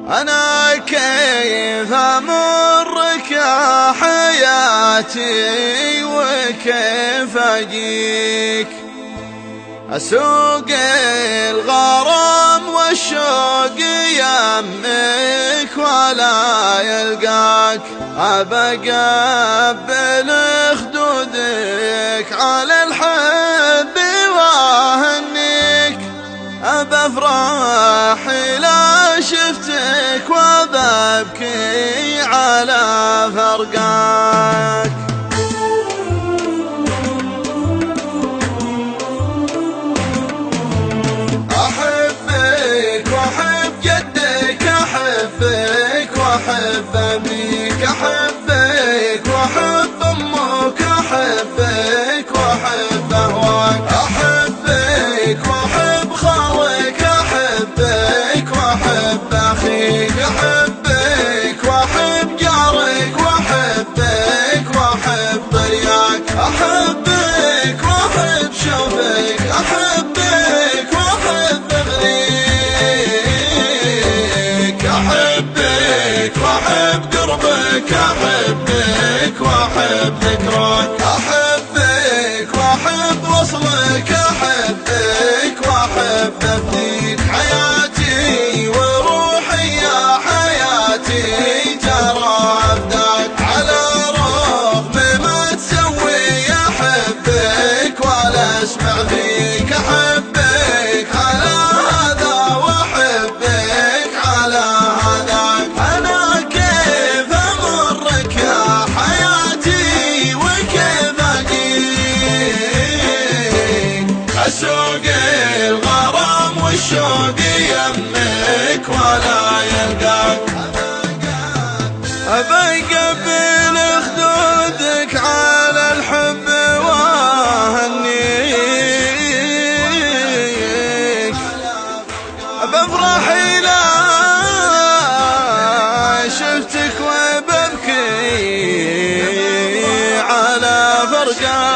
أنا كيف أمرك يا حياتي وكيف أجيك، أسوق الغرام والشوق يمك ولا يلقاك، أبى أقبل خدودك على الحب وأهنيك، أبى أفرح إذا شفتك وأبكي على فرقاك. أحبك وأحب جدك، أحبك وأحب أبيك، أحبك وأحب أمك، أحبك وأحب أهواك، أحبك وأحب خالك، أحبك وأحب أخيك، أحبك وأحب جارك، وأحبك وأحب ضرياك، أحبك وأحب شوفك، أحبك وأحب أغنيك، أحبك وأحب قربك، أحبك وأحب ذكراك، أحبك وأحب وصلك، أحبك وأحب أفديك، حياتي وروحي يا حياتي ترى أفداك، على رغم ما تسوي أحبك ولا أسمع فيك، أحبك على هذا وأحبك على هذاك، أنا كيف أمرك يا حياتي وكيف أجيك، أسوق الغرام والشوق يمك ولا يلقاك، أبى أقبل خدودك على الحب وأهنيك، أبى أفرح إذا شفتك وببكي على فرقاك.